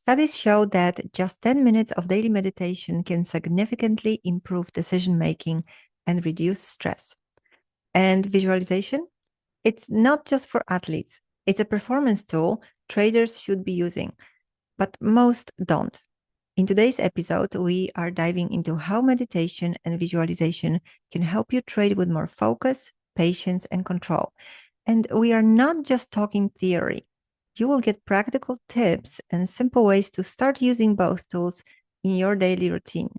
Studies show that just 10 minutes of daily meditation can significantly improve decision making and reduce stress. And visualization, it's not just for athletes, it's a performance tool traders should be using, but most don't. In today's episode, we are diving into how meditation and visualization can help you trade with more focus, patience, and control. And we are not just talking theory. You will get practical tips and simple ways to start using both tools in your daily routine.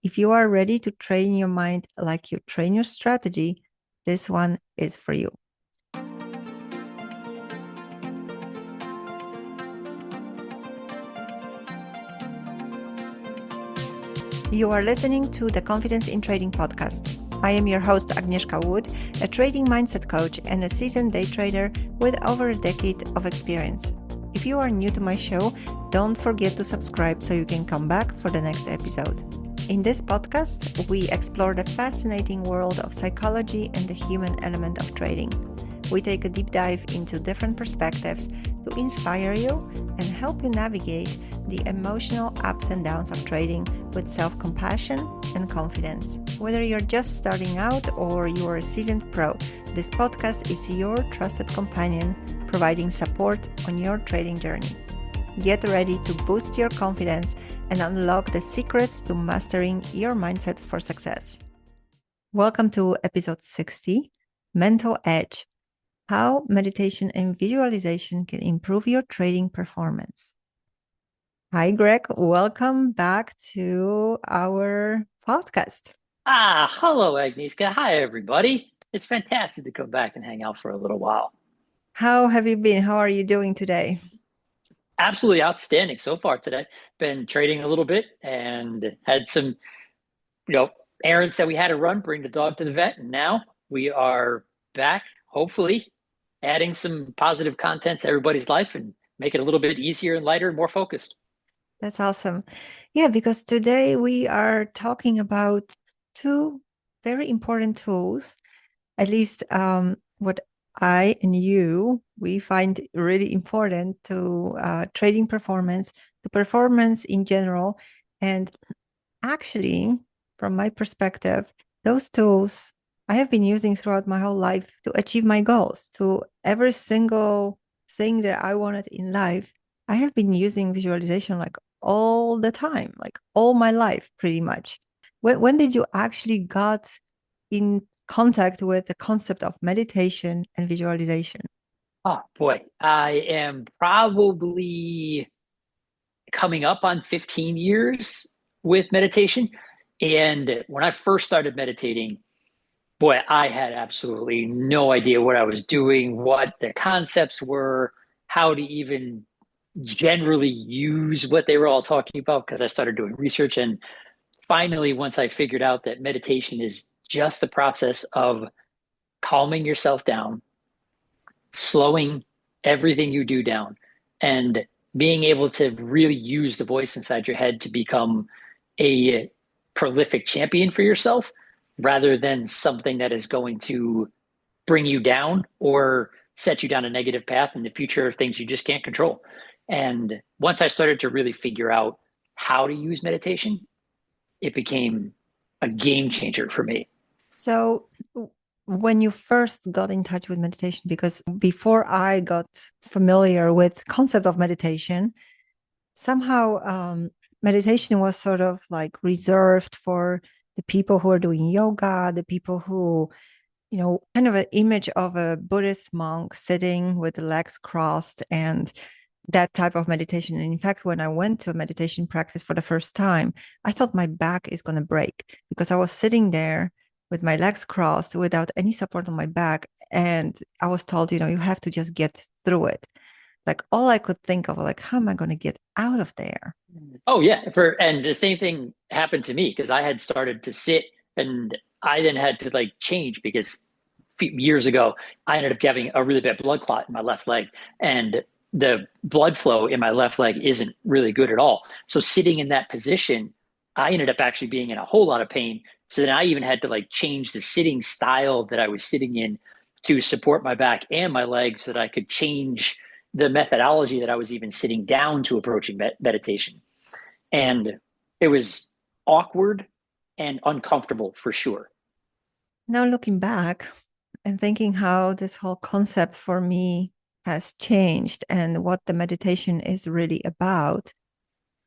If you are ready to train your mind like you train your strategy, this one is for you. You are listening to the Confidence in Trading podcast. I am your host, Agnieszka Wood, a trading mindset coach and a seasoned day trader with over a decade of experience. If you are new to my show, don't forget to subscribe so you can come back for the next episode. In this podcast, we explore the fascinating world of psychology and the human element of trading. We take a deep dive into different perspectives to inspire you and help you navigate the emotional ups and downs of trading with self-compassion and confidence. Whether you're just starting out or you're a seasoned pro, this podcast is your trusted companion providing support on your trading journey. Get ready to boost your confidence and unlock the secrets to mastering your mindset for success. Welcome to episode 60, Mental Edge. How meditation and visualization can improve your trading performance. Hi, Greg. Welcome back to our podcast. Hello, Agnieszka. Hi, everybody. It's fantastic to come back and hang out for a little while. How have you been? How are you doing today? Absolutely outstanding so far today. Been trading a little bit and had some, errands that we had to run, bring the dog to the vet. And now we are back, hopefully, adding some positive content to everybody's life and make it a little bit easier and lighter and more focused. That's awesome. Yeah, because today we are talking about two very important tools, at least what I and you, we find really important to trading performance, to performance in general. And actually, from my perspective, those tools I have been using throughout my whole life to achieve my goals, to every single thing that I wanted in life. I have been using visualization like all the time, like all my life, pretty much. When did you actually got in contact with the concept of meditation and visualization? Oh boy, I am probably coming up on 15 years with meditation. And when I first started meditating, boy, I had absolutely no idea what I was doing, what the concepts were, how to even generally use what they were all talking about because I started doing research. And finally, once I figured out that meditation is just the process of calming yourself down, slowing everything you do down, and being able to really use the voice inside your head to become a prolific champion for yourself rather than something that is going to bring you down or set you down a negative path in the future of things you just can't control. And once I started to really figure out how to use meditation, it became a game changer for me. So when you first got in touch with meditation, because before I got familiar with concept of meditation, somehow meditation was sort of like reserved for the people who are doing yoga, the people who, kind of an image of a Buddhist monk sitting with the legs crossed and that type of meditation. And in fact, when I went to a meditation practice for the first time, I thought my back is going to break because I was sitting there with my legs crossed without any support on my back. And I was told, you have to just get through it. Like all I could think of, like, how am I going to get out of there? Oh yeah, and the same thing happened to me because I had started to sit and I then had to like change because years ago I ended up having a really bad blood clot in my left leg and the blood flow in my left leg isn't really good at all. So sitting in that position, I ended up actually being in a whole lot of pain. So then I even had to like change the sitting style that I was sitting in to support my back and my legs so that I could change the methodology that I was even sitting down to approaching meditation. And it was awkward and uncomfortable for sure. Now looking back and thinking how this whole concept for me has changed and what the meditation is really about,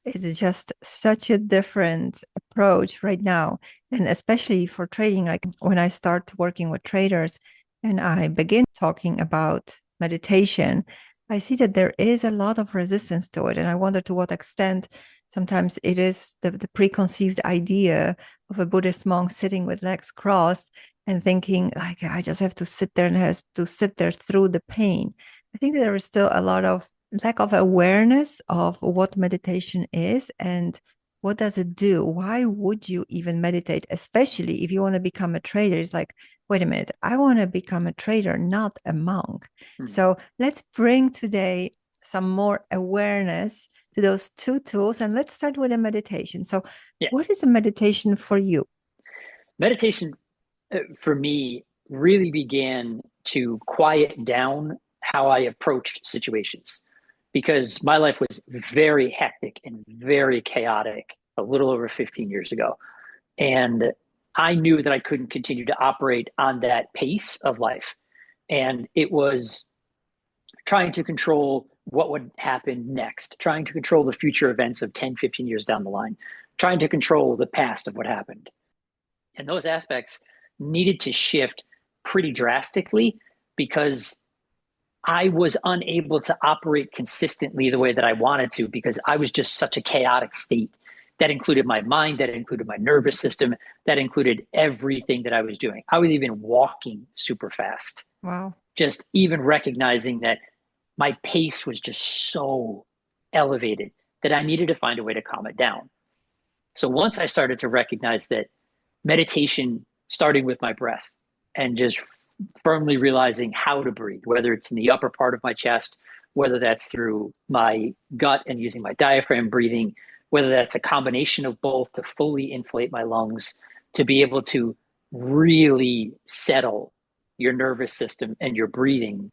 it's just such a different approach right now. And especially for trading, like when I start working with traders and I begin talking about meditation, I see that there is a lot of resistance to it. And I wonder to what extent sometimes it is the preconceived idea of a Buddhist monk sitting with legs crossed and thinking, like, I just have to sit there and has to sit there through the pain. I think there is still a lot of lack of awareness of what meditation is and what does it do. Why would you even meditate, especially if you want to become a trader? It's like, wait a minute, I want to become a trader, not a monk. So let's bring today some more awareness to those two tools, and let's start with a meditation. So what is a meditation for you? Meditation for me really began to quiet down how I approached situations, because my life was very hectic and very chaotic a little over 15 years ago. And I knew that I couldn't continue to operate on that pace of life. And it was trying to control what would happen next, trying to control the future events of 10, 15 years down the line, trying to control the past of what happened. And those aspects needed to shift pretty drastically because I was unable to operate consistently the way that I wanted to, because I was just such a chaotic state. That included my mind, that included my nervous system, that included everything that I was doing. I was even walking super fast. Wow. Just even recognizing that my pace was just so elevated that I needed to find a way to calm it down. So once I started to recognize that meditation, starting with my breath and just firmly realizing how to breathe, whether it's in the upper part of my chest, whether that's through my gut and using my diaphragm breathing, whether that's a combination of both to fully inflate my lungs, to be able to really settle your nervous system and your breathing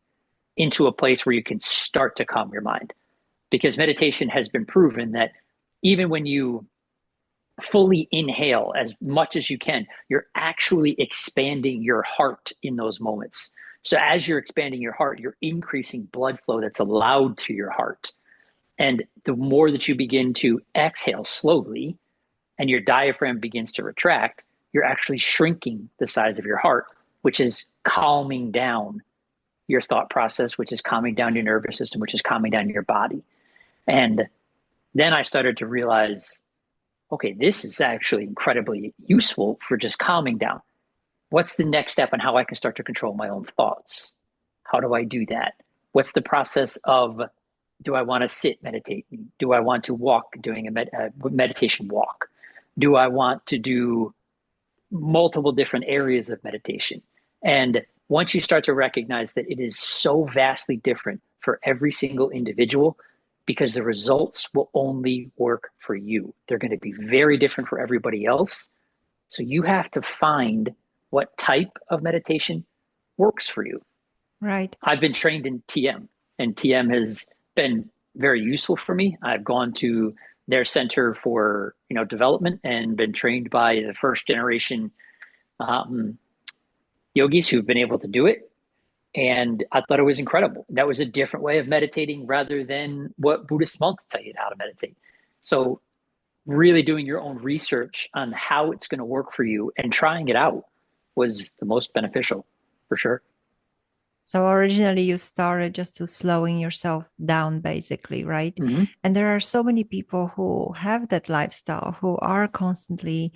into a place where you can start to calm your mind. Because meditation has been proven that even when you fully inhale as much as you can, you're actually expanding your heart in those moments. So as you're expanding your heart, you're increasing blood flow that's allowed to your heart. And the more that you begin to exhale slowly and your diaphragm begins to retract, you're actually shrinking the size of your heart, which is calming down your thought process, which is calming down your nervous system, which is calming down your body. And then I started to realize, okay, this is actually incredibly useful for just calming down. What's the next step on how I can start to control my own thoughts? How do I do that? What's the process of, do I want to sit meditating? Do I want to walk doing a meditation walk? Do I want to do multiple different areas of meditation? And once you start to recognize that it is so vastly different for every single individual, because the results will only work for you. They're going to be very different for everybody else. So you have to find what type of meditation works for you. Right. I've been trained in TM, and TM has been very useful for me. I've gone to their center for development and been trained by the first generation yogis who've been able to do it. And I thought it was incredible. That was a different way of meditating rather than what Buddhist monks tell you how to meditate. So really doing your own research on how it's going to work for you and trying it out was the most beneficial, for sure. So originally you started just to slowing yourself down, basically, right? Mm-hmm. And there are so many people who have that lifestyle, who are constantly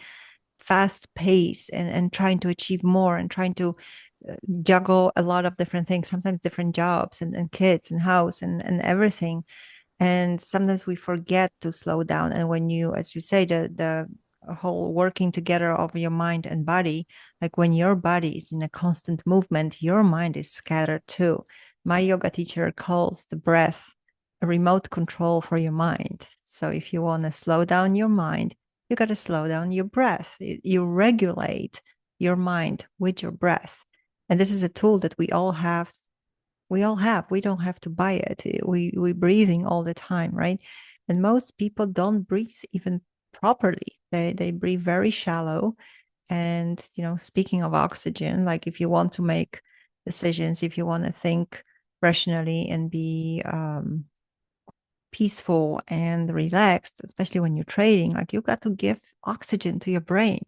fast paced and trying to achieve more and trying to juggle a lot of different things, sometimes different jobs and kids and house and everything. And sometimes we forget to slow down. And when you, as you say, the whole working together of your mind and body, like when your body is in a constant movement, your mind is scattered too. My yoga teacher calls the breath a remote control for your mind. So if you want to slow down your mind, you got to slow down your breath. You regulate your mind with your breath. And this is a tool that we all have We all have. We don't have to buy it. We breathing all the time, right? And most people don't breathe even properly. They breathe very shallow. And speaking of oxygen, like if you want to make decisions, if you want to think rationally and be peaceful and relaxed, especially when you're trading, like you got to give oxygen to your brain.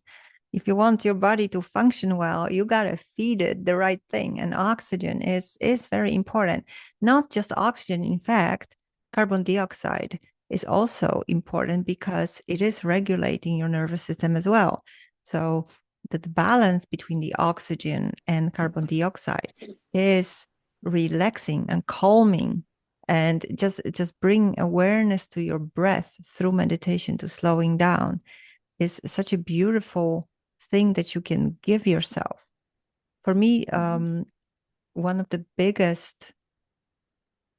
If you want your body to function well, you got to feed it the right thing. And oxygen is very important. Not just oxygen, in fact, carbon dioxide is also important because it is regulating your nervous system as well. So that balance between the oxygen and carbon dioxide is relaxing and calming, and just bring awareness to your breath through meditation, to slowing down, is such a beautiful thing that you can give yourself. For me, one of the biggest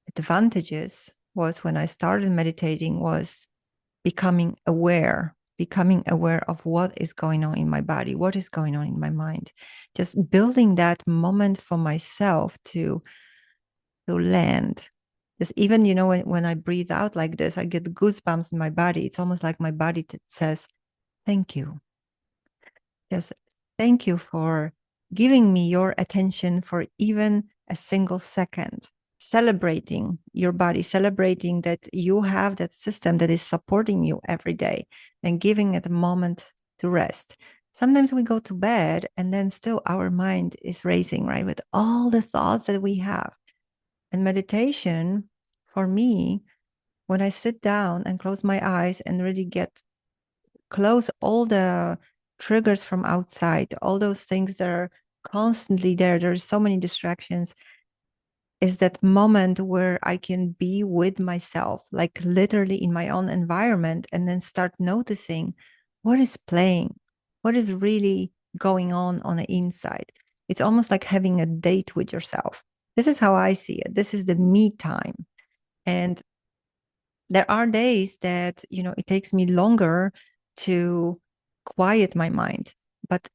advantages was when I started meditating was becoming aware of what is going on in my body, what is going on in my mind, just building that moment for myself to land. Just even, when I breathe out like this, I get goosebumps in my body. It's almost like my body says, thank you. Just thank you for giving me your attention for even a single second. Celebrating your body, celebrating that you have that system that is supporting you every day, and giving it a moment to rest. Sometimes we go to bed and then still our mind is racing, right? With all the thoughts that we have. And meditation, for me, when I sit down and close my eyes and really close all the triggers from outside, all those things that are constantly there, there's so many distractions, is that moment where I can be with myself, like literally in my own environment, and then start noticing what is playing, what is really going on the inside. It's almost like having a date with yourself. This is how I see it. This is the me time. And there are days that, it takes me longer to quiet my mind. But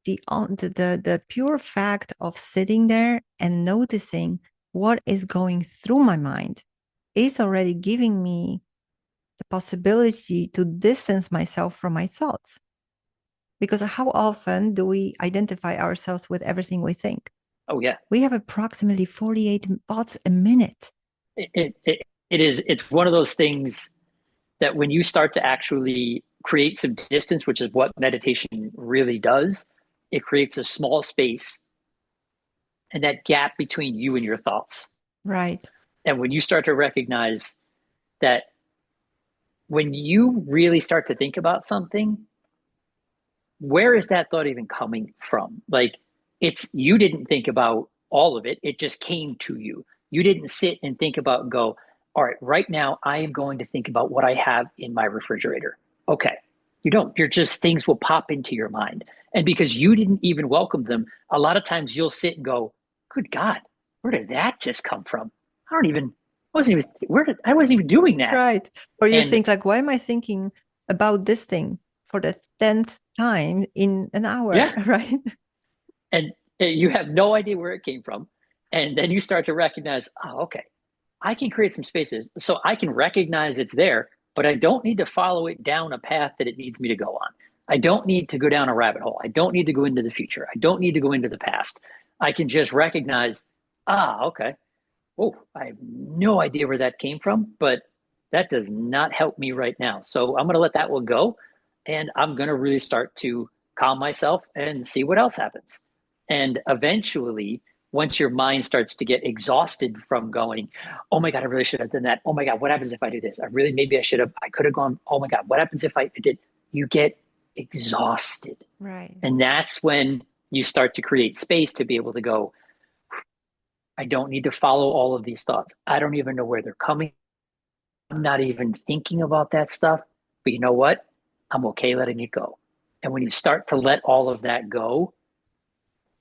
the pure fact of sitting there and noticing what is going through my mind is already giving me the possibility to distance myself from my thoughts. Because how often do we identify ourselves with everything we think? Oh yeah. We have approximately 48 thoughts a minute. It's one of those things that when you start to actually create some distance, which is what meditation really does, it creates a small space and that gap between you and your thoughts. Right. And when you start to recognize that when you really start to think about something, where is that thought even coming from? Like, you didn't think about all of it, it just came to you. You didn't sit and think about and go, all right, right now I am going to think about what I have in my refrigerator. Okay. You don't. You're just, things will pop into your mind. And because you didn't even welcome them, a lot of times you'll sit and go, good God, where did that just come from? I wasn't even doing that. Right. Or you And think like, why am I thinking about this thing for the 10th time in an hour? yeah, Right. and you have no idea where it came from. And then you start to recognize, oh, okay, I can create some spaces so I can recognize it's there, but I don't need to follow it down a path that it needs me to go on. I don't need to go down a rabbit hole. I don't need to go into the future. I don't need to go into the past. I can just recognize, okay. Oh, I have no idea where that came from, but that does not help me right now. So I'm going to let that one go. And I'm going to really start to calm myself and see what else happens. And eventually, once your mind starts to get exhausted from going, oh my God, I really should have done that. Oh my God, what happens if I do this? I could have gone, oh my God, what happens if I did? You get exhausted. Right. And that's when you start to create space to be able to go, I don't need to follow all of these thoughts. I don't even know where they're coming. I'm not even thinking about that stuff. But you know what? I'm okay letting it go. And when you start to let all of that go,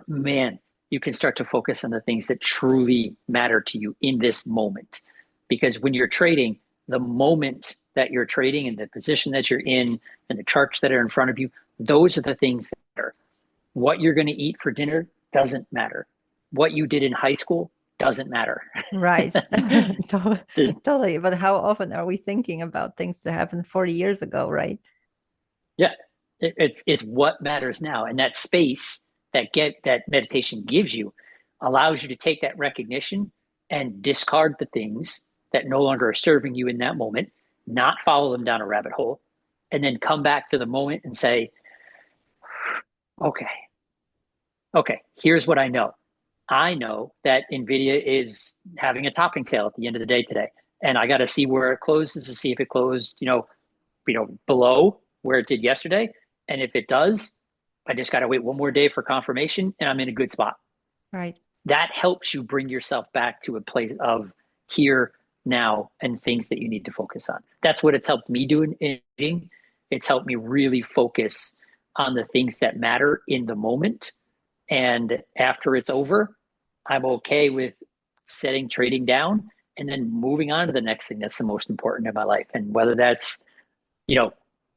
man, you can start to focus on the things that truly matter to you in this moment. Because when you're trading, the moment that you're trading and the position that you're in and the charts that are in front of you, those are the things that matter. What you're going to eat for dinner doesn't matter. What you did in high school doesn't matter. Right. Totally. But how often are we thinking about things that happened 40 years ago, right? Yeah, it's what matters now, and that space that meditation gives you allows you to take that recognition and discard the things that no longer are serving you in that moment, not follow them down a rabbit hole, and then come back to the moment and say, okay, okay, here's what I know. I know that Nvidia is having a topping sale at the end of the day today, and I got to see where it closes to see if it closed, below where it did yesterday. And if it does, I just got to wait one more day for confirmation and I'm in a good spot. Right. That helps you bring yourself back to a place of here, now, and things that you need to focus on. That's what it's helped me do in eating. It's helped me really focus on the things that matter in the moment. And after it's over, I'm okay with setting trading down and then moving on to the next thing that's the most important in my life. And whether that's you know,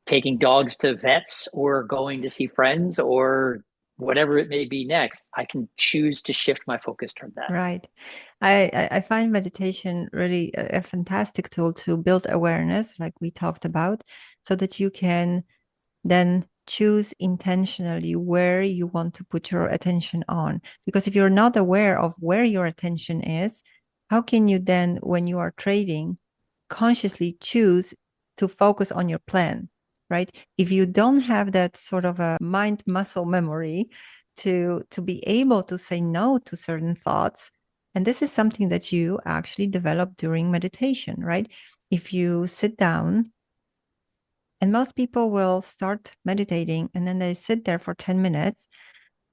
taking dogs to vets or going to see friends or whatever it may be next, I can choose to shift my focus toward that. Right. I find meditation really a fantastic tool to build awareness, like we talked about, so that you can then choose intentionally where you want to put your attention on. Because if you're not aware of where your attention is, how can you then, when you are trading, consciously choose to focus on your plan, right? If you don't have that sort of a mind muscle memory to be able to say no to certain thoughts, and this is something that you actually develop during meditation, right? If you sit down, and most people will start meditating and then they sit there for 10 minutes.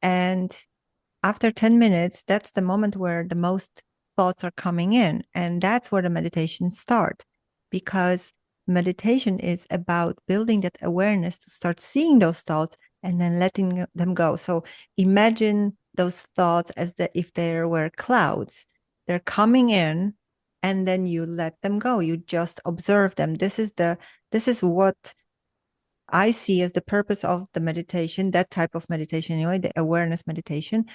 And after 10 minutes, that's the moment where the most thoughts are coming in. And that's where the meditation starts, because meditation is about building that awareness to start seeing those thoughts and then letting them go. So imagine those thoughts as if there were clouds. They're coming in and then you let them go. You just observe them. This is what I see as the purpose of the meditation, that type of meditation anyway, the awareness meditation,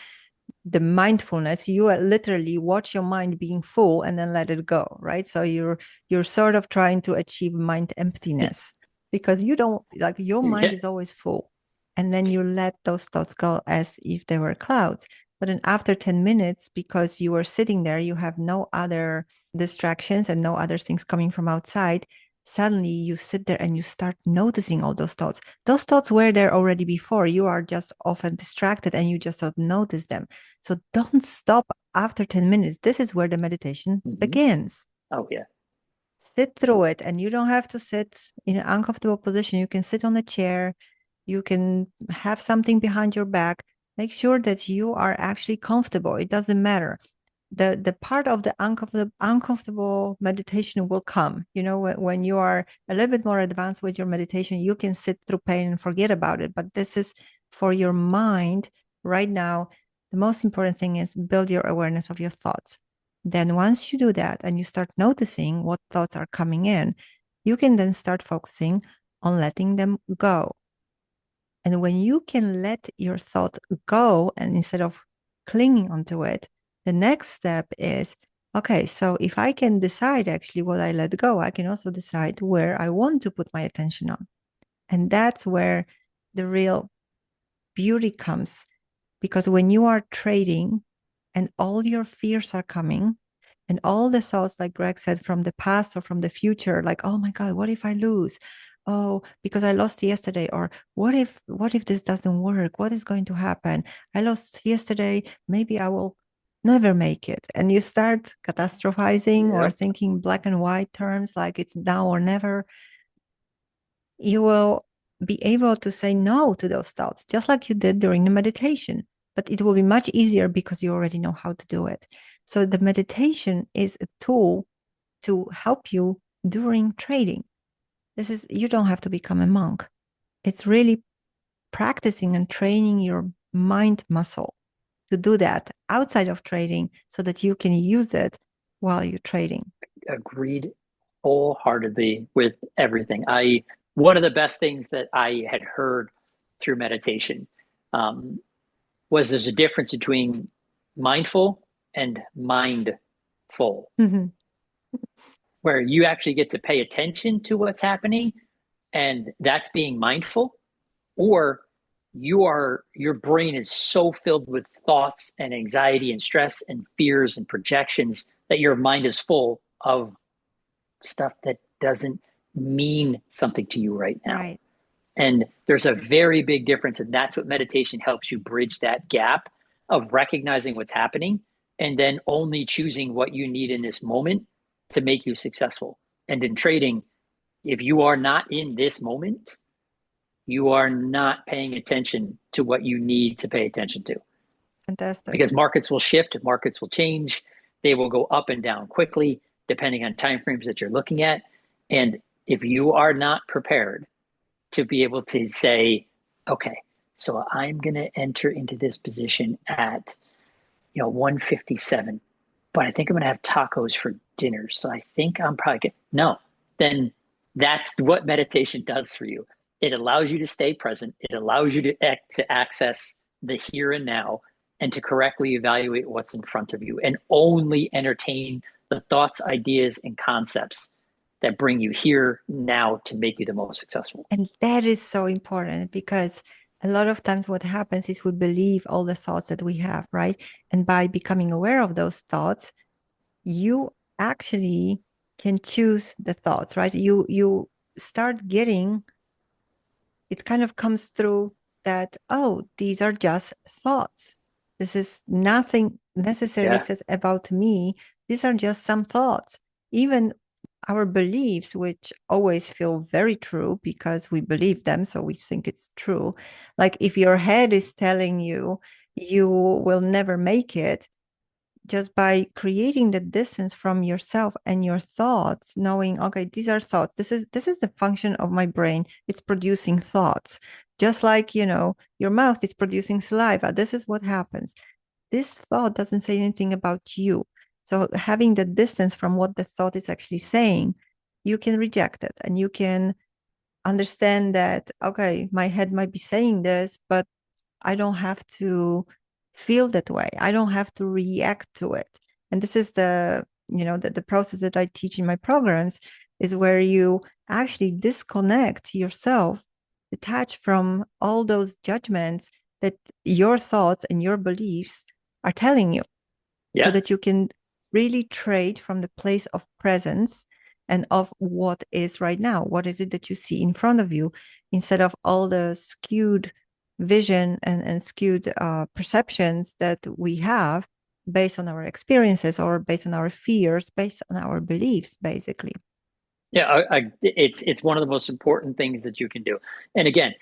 the mindfulness. You literally watch your mind being full and then let it go, right? So you're sort of trying to achieve mind emptiness, because you don't, like, your mind Yeah. is always full, and then you let those thoughts go as if they were clouds. But then after 10 minutes, because you are sitting there, you have no other distractions and no other things coming from outside. Suddenly you sit there and you start noticing all those thoughts. Those thoughts were there already before. You are just often distracted and you just don't notice them. So don't stop after 10 minutes. This is where the meditation begins. Oh, yeah. Sit through it, and you don't have to sit in an uncomfortable position. You can sit on a chair. You can have something behind your back. Make sure that you are actually comfortable. It doesn't matter. The part of the uncomfortable meditation will come. When you are a little bit more advanced with your meditation, you can sit through pain and forget about it. But this is for your mind right now. The most important thing is build your awareness of your thoughts. Then once you do that and you start noticing what thoughts are coming in, you can then start focusing on letting them go. And when you can let your thought go, and instead of clinging onto it, the next step is, okay, so if I can decide actually what I let go, I can also decide where I want to put my attention on. And that's where the real beauty comes. Because when you are trading and all your fears are coming, and all the thoughts, like Greg said, from the past or from the future, like, oh my God, what if I lose? Oh, because I lost yesterday. Or what if this doesn't work? What is going to happen? I lost yesterday. Maybe I will never make it. And you start catastrophizing or Yep. thinking black and white terms, like it's now or never. You will be able to say no to those thoughts, just like you did during the meditation. But it will be much easier because you already know how to do it. So the meditation is a tool to help you during trading. You don't have to become a monk. It's really practicing and training your mind muscle to do that outside of trading so that you can use it while you're trading. Agreed wholeheartedly with everything. One of the best things that I had heard through meditation um, was there's a difference between mindful and mindful, Mhm. where you actually get to pay attention to what's happening, and that's being mindful, or your brain is so filled with thoughts and anxiety and stress and fears and projections that your mind is full of stuff that doesn't mean something to you right now. Right. And there's a very big difference. And that's what meditation helps you bridge that gap of recognizing what's happening and then only choosing what you need in this moment to make you successful. And in trading, if you are not in this moment, you are not paying attention to what you need to pay attention to. Fantastic. Because markets will shift, markets will change, they will go up and down quickly, depending on timeframes that you're looking at. And if you are not prepared to be able to say, okay, so I'm going to enter into this position at 157, but I think I'm going to have tacos for dinner. So I think I'm probably good. No, then that's what meditation does for you. It allows you to stay present. It allows you to access the here and now and to correctly evaluate what's in front of you and only entertain the thoughts, ideas, and concepts that bring you here now to make you the most successful. And that is so important because a lot of times what happens is we believe all the thoughts that we have, right? And by becoming aware of those thoughts, you actually can choose the thoughts, right? You start getting, it kind of comes through that, oh, these are just thoughts. This is nothing necessarily says about me. These are just some thoughts. Even our beliefs, which always feel very true because we believe them, so we think it's true. Like if your head is telling you you will never make it, just by creating the distance from yourself and your thoughts, knowing, okay, these are thoughts. This is the function of my brain. It's producing thoughts. Just like, your mouth is producing saliva. This is what happens. This thought doesn't say anything about you. So having the distance from what the thought is actually saying, you can reject it and you can understand that, okay, my head might be saying this, but I don't have to feel that way. I don't have to react to it. And this is the process that I teach in my programs is where you actually disconnect yourself, detach from all those judgments that your thoughts and your beliefs are telling you, so that you can really trade from the place of presence and of what is right now. What is it that you see in front of you instead of all the skewed vision and skewed perceptions that we have based on our experiences or based on our fears, based on our beliefs, basically. Yeah, it's one of the most important things that you can do. And again,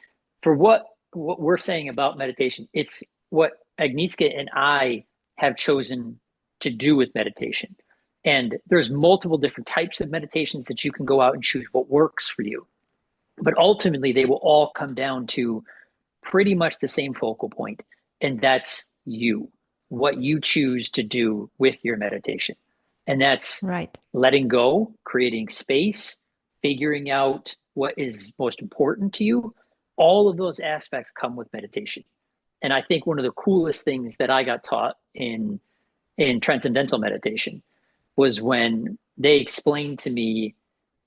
for what we're saying about meditation, it's what Agnieszka and I have chosen to do with meditation. And there's multiple different types of meditations that you can go out and choose what works for you. But ultimately, they will all come down to pretty much the same focal point, and that's you, what you choose to do with your meditation. And that's right. Letting go, creating space, figuring out what is most important to you. All of those aspects come with meditation. And I think one of the coolest things that I got taught in transcendental meditation was when they explained to me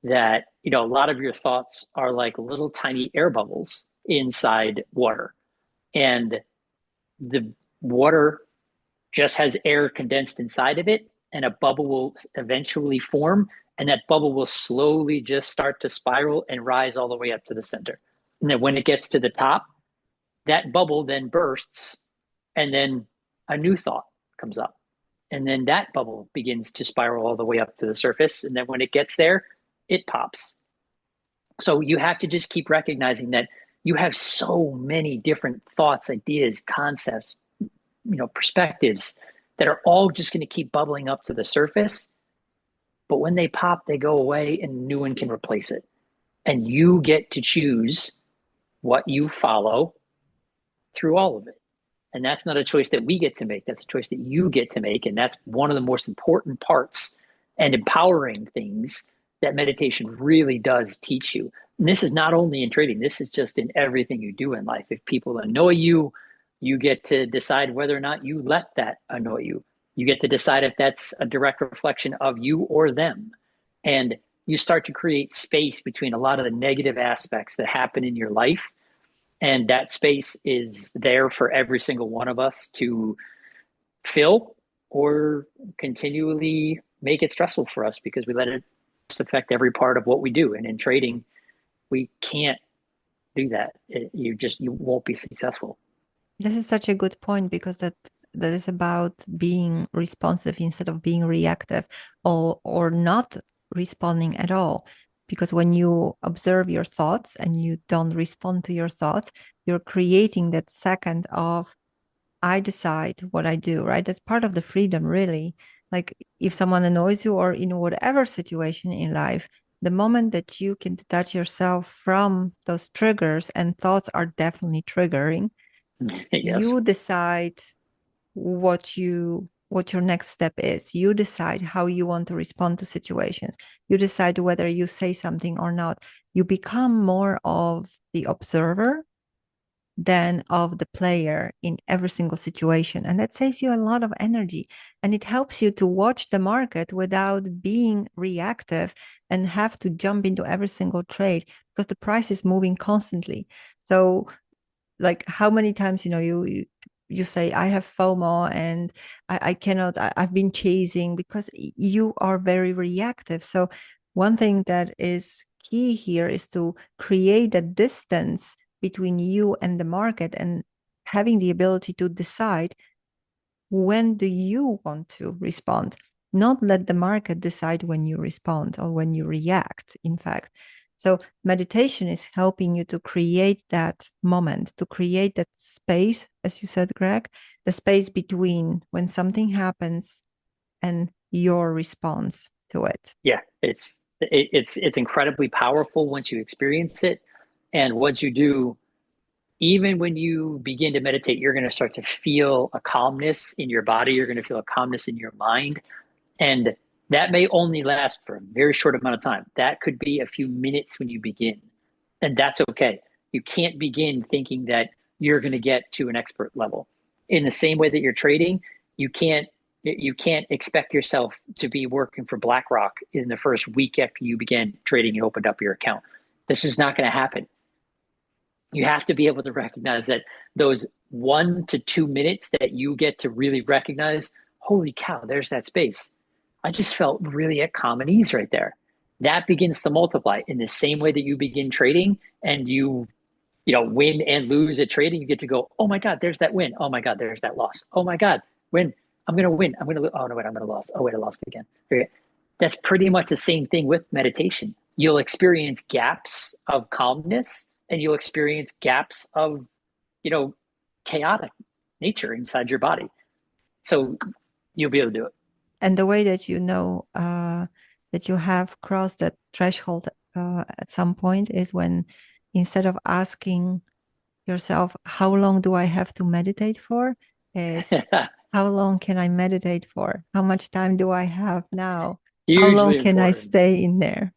that a lot of your thoughts are like little tiny air bubbles inside water, and the water just has air condensed inside of it, and a bubble will eventually form, and that bubble will slowly just start to spiral and rise all the way up to the center. And then when it gets to the top, that bubble then bursts, and then a new thought comes up. And then that bubble begins to spiral all the way up to the surface. And then when it gets there, it pops. So you have to just keep recognizing that you have so many different thoughts, ideas, concepts, perspectives that are all just going to keep bubbling up to the surface. But when they pop, they go away and a new one can replace it. And you get to choose what you follow through all of it. And that's not a choice that we get to make. That's a choice that you get to make. And that's one of the most important parts and empowering things that meditation really does teach you. And this is not only in trading, this is just in everything you do in life. If people annoy you, you get to decide whether or not you let that annoy you. You get to decide if that's a direct reflection of you or them. And you start to create space between a lot of the negative aspects that happen in your life. And that space is there for every single one of us to fill or continually make it stressful for us because we let it affect every part of what we do. And in trading, we can't do that. You won't be successful. This is such a good point because that is about being responsive instead of being reactive or not responding at all. Because when you observe your thoughts and you don't respond to your thoughts, you're creating that second of I decide what I do, right? That's part of the freedom, really. Like if someone annoys you or in whatever situation in life, the moment that you can detach yourself from those triggers, and thoughts are definitely triggering, Yes. you decide what your next step is. You decide how you want to respond to situations. You decide whether you say something or not. You become more of the observer than of the player in every single situation. And that saves you a lot of energy. And it helps you to watch the market without being reactive and have to jump into every single trade because the price is moving constantly. So like how many times you say I have FOMO and I cannot I've been chasing because you are very reactive. So one thing that is key here is to create a distance between you and the market and having the ability to decide when do you want to respond, not let the market decide when you respond or when you react, in fact. So meditation is helping you to create that moment, to create that space, as you said, Greg, the space between when something happens and your response to it. Yeah, it's incredibly powerful once you experience it. And once you do, even when you begin to meditate, you're going to start to feel a calmness in your body. You're going to feel a calmness in your mind. And that may only last for a very short amount of time. That could be a few minutes when you begin. And that's okay. You can't begin thinking that you're going to get to an expert level. In the same way that you're trading, you can't you can't expect yourself to be working for BlackRock in the first week after you began trading and opened up your account. This is not going to happen. You have to be able to recognize that those 1 to 2 minutes that you get to really recognize, holy cow, there's that space. I just felt really at calm and ease right there. That begins to multiply in the same way that you begin trading and you win and lose at trading. You get to go, oh my God, there's that win. Oh my God, there's that loss. Oh my God, win. I'm going to win. I'm going to lose. Oh no, wait, I'm going to lose. Oh wait, I lost again. Okay. That's pretty much the same thing with meditation. You'll experience gaps of calmness and you'll experience gaps of, you know, chaotic nature inside your body. So you'll be able to do it. And the way that that you have crossed that threshold at some point is when instead of asking yourself, how long do I have to meditate for? Is how long can I meditate for? How much time do I have now? How long Hugely can I important. stay in there?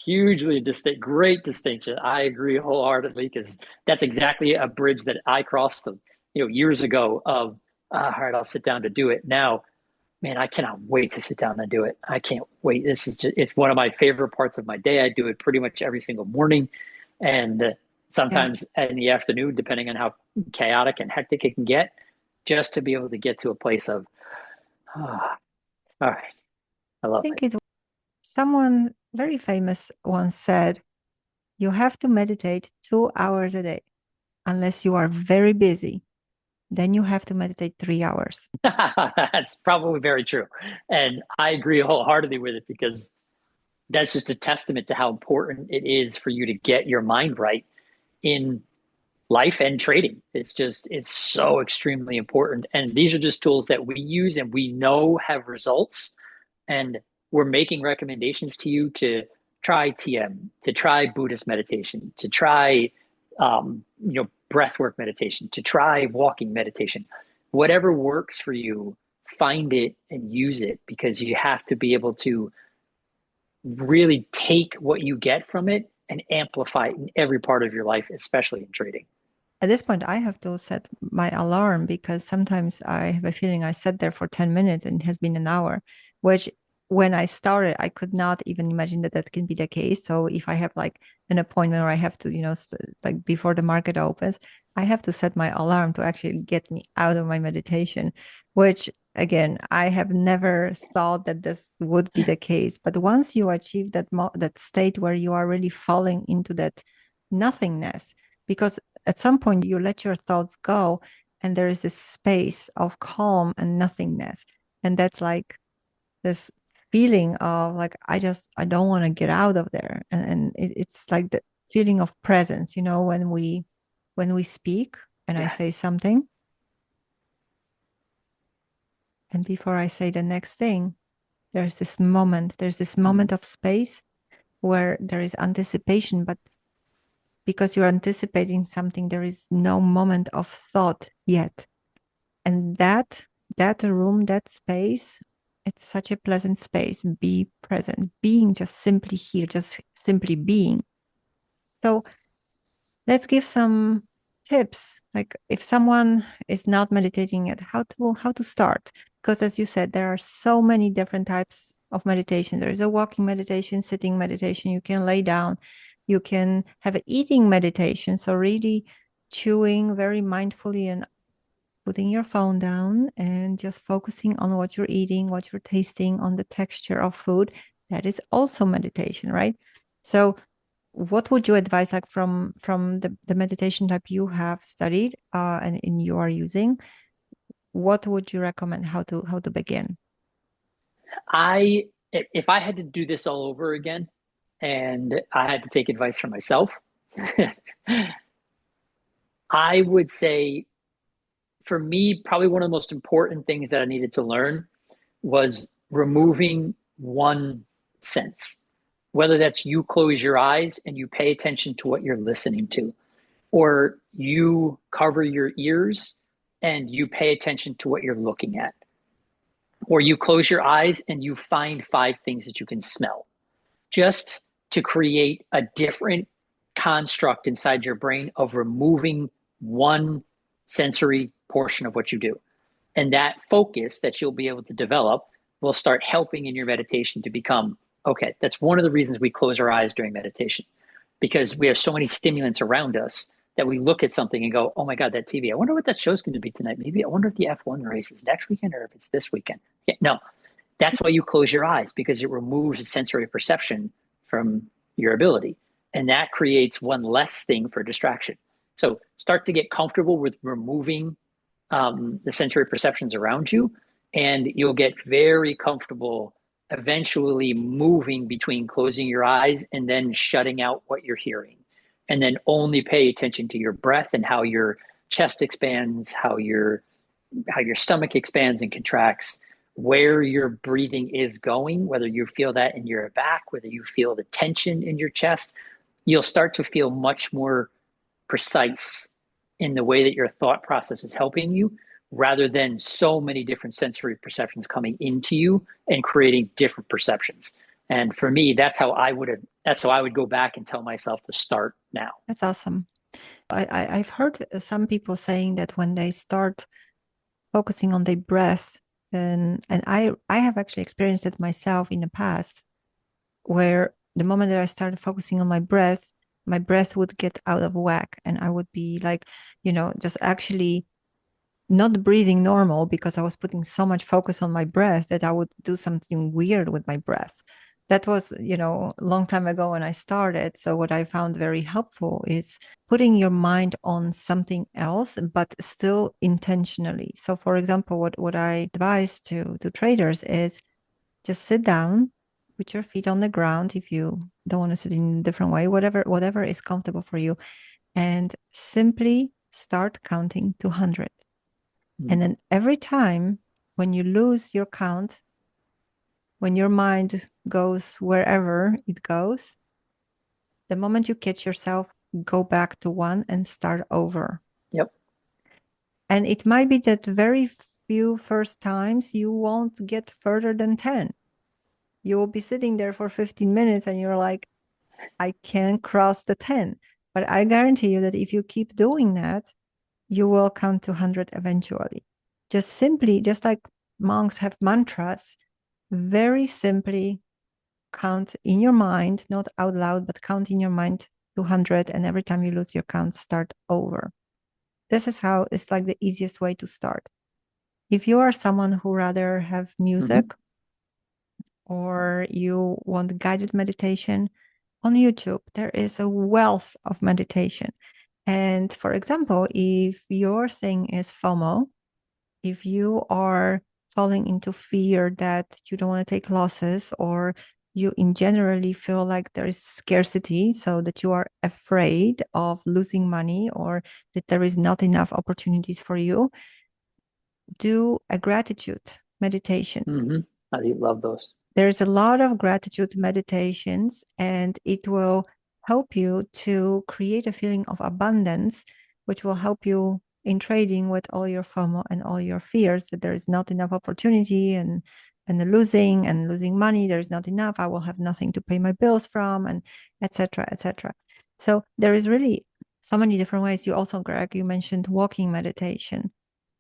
Hugely distinct. Great distinction. I agree wholeheartedly because that's exactly a bridge that I crossed, years ago. Of all right, I'll sit down to do it. Now, man, I cannot wait to sit down and do it. I can't wait. It's one of my favorite parts of my day. I do it pretty much every single morning and Yeah. sometimes in the afternoon, depending on how chaotic and hectic it can get, just to be able to get to a place of, oh, all right, I I love think it. it someone very famous once said, you have to meditate 2 hours a day. Unless you are very busy, then you have to meditate 3 hours. That's probably very true. And I agree wholeheartedly with it because that's just a testament to how important it is for you to get your mind right in life and trading. It's so extremely important. And these are just tools that we use and we know have results. And we're making recommendations to you to try TM, to try Buddhist meditation, to try, breathwork meditation, to try walking meditation. Whatever works for you, find it and use it because you have to be able to really take what you get from it and amplify it in every part of your life, especially in trading. At this point, I have to set my alarm because sometimes I have a feeling I sat there for 10 minutes and it has been an hour, which when I started, I could not even imagine that that can be the case. So if I have like an appointment where I have to, like before the market opens, I have to set my alarm to actually get me out of my meditation, which again, I have never thought that this would be the case. But once you achieve that state where you are really falling into that nothingness, because at some point you let your thoughts go and there is this space of calm and nothingness, and that's like this feeling of like I don't want to get out of there, and it's like the feeling of presence, when we speak and I Yeah. say something, and before I say the next thing, there's this moment of space where there is anticipation, but because you're anticipating something, there is no moment of thought yet. And that room, that space, it's such a pleasant space. Be present, being just simply here, just simply being. So let's give some tips. Like if someone is not meditating yet, how to start. Because as you said, there are so many different types of meditation. There is a walking meditation, sitting meditation. You can lay down. You can have an eating meditation. So really chewing very mindfully and putting your phone down and just focusing on what you're eating, what you're tasting, on the texture of food. That is also meditation, right? So what would you advise, like from the meditation type you have studied and you are using? What would you recommend how to begin? If I had to do this all over again and I had to take advice from myself, I would say for me, probably one of the most important things that I needed to learn was removing one sense, whether that's you close your eyes and you pay attention to what you're listening to, or you cover your ears and you pay attention to what you're looking at, or you close your eyes and you find five things that you can smell, just to create a different construct inside your brain of removing one sensory portion of what you do. And that focus that you'll be able to develop will start helping in your meditation to become okay. That's one of the reasons we close our eyes during meditation, because we have so many stimulants around us that we look at something and go, oh my God, that TV. I wonder what that show's going to be tonight. Maybe I wonder if the F1 race is next weekend or if it's this weekend. Yeah, no, that's why you close your eyes, because it removes a sensory perception from your ability. And that creates one less thing for distraction. So start to get comfortable with removing the sensory perceptions around you, and you'll get very comfortable eventually moving between closing your eyes and then shutting out what you're hearing. And then only pay attention to your breath and how your chest expands, how your stomach expands and contracts, where your breathing is going, whether you feel that in your back, whether you feel the tension in your chest. You'll start to feel much more precise in the way that your thought process is helping you, rather than so many different sensory perceptions coming into you and creating different perceptions. And for me, that's how I would go back and tell myself to start now. That's awesome. I've heard some people saying that when they start focusing on their breath, and I have actually experienced it myself in the past, where the moment that I started focusing on my breath would get out of whack and I would be like, just actually not breathing normal because I was putting so much focus on my breath that I would do something weird with my breath. That was, a long time ago when I started. So what I found very helpful is putting your mind on something else, but still intentionally. So for example, what I advise to traders is just sit down, put your feet on the ground if you don't want to sit in a different way, whatever is comfortable for you, and simply start counting to 100. And then every time when you lose your count, when your mind goes wherever it goes, the moment you catch yourself, go back to one and start over. Yep. And it might be that very few first times you won't get further than 10. You will be sitting there for 15 minutes and you're like, I can't cross the 10. But I guarantee you that if you keep doing that, you will count to 100 eventually. Just simply, just like monks have mantras, very simply count in your mind, not out loud, but count in your mind to 100. And every time you lose your count, start over. This is how it's like the easiest way to start. If you are someone who rather have music or you want guided meditation, on YouTube, there is a wealth of meditation. And for example, if your thing is FOMO, if you are falling into fear that you don't want to take losses, or you in generally feel like there is scarcity, so that you are afraid of losing money or that there is not enough opportunities for you, do a gratitude meditation. I love those. There's a lot of gratitude meditations, and it will help you to create a feeling of abundance, which will help you in trading with all your FOMO and all your fears that there is not enough opportunity and the losing money. There's not enough. I will have nothing to pay my bills from, and etc. etc. So there is really so many different ways. You also, Greg, you mentioned walking meditation.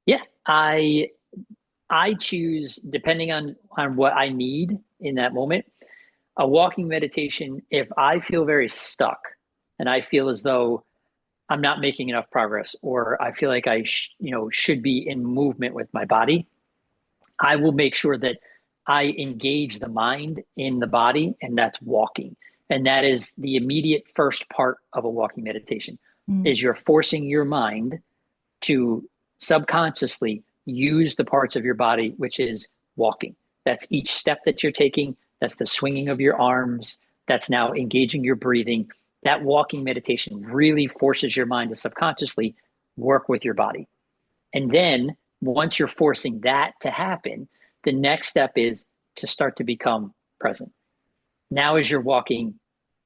Yeah, I choose, depending on what I need in that moment, a walking meditation. If I feel very stuck and I feel as though I'm not making enough progress, or I feel like I should be in movement with my body, I will make sure that I engage the mind in the body, and that's walking. And that is the immediate first part of a walking meditation, is you're forcing your mind to subconsciously use the parts of your body, which is walking. That's each step that you're taking. That's the swinging of your arms. That's now engaging your breathing. That walking meditation really forces your mind to subconsciously work with your body. And then once you're forcing that to happen, the next step is to start to become present. Now, as you're walking,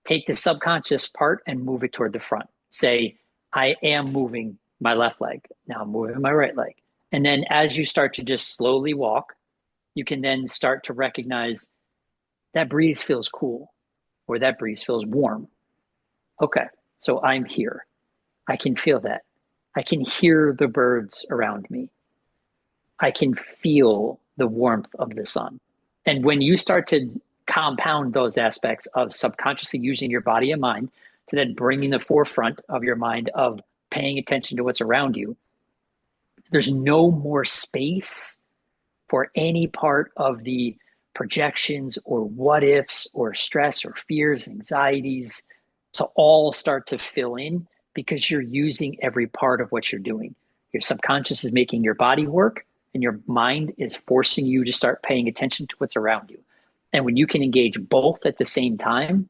take the subconscious part and move it toward the front. Say, I am moving my left leg. Now I'm moving my right leg. And then as you start to just slowly walk, you can then start to recognize that breeze feels cool, or that breeze feels warm. Okay, so I'm here. I can feel that. I can hear the birds around me. I can feel the warmth of the sun. And when you start to compound those aspects of subconsciously using your body and mind to then bring in the forefront of your mind of paying attention to what's around you, there's no more space for any part of the projections or what ifs or stress or fears, anxieties to all start to fill in, because you're using every part of what you're doing. Your subconscious is making your body work, and your mind is forcing you to start paying attention to what's around you. And when you can engage both at the same time,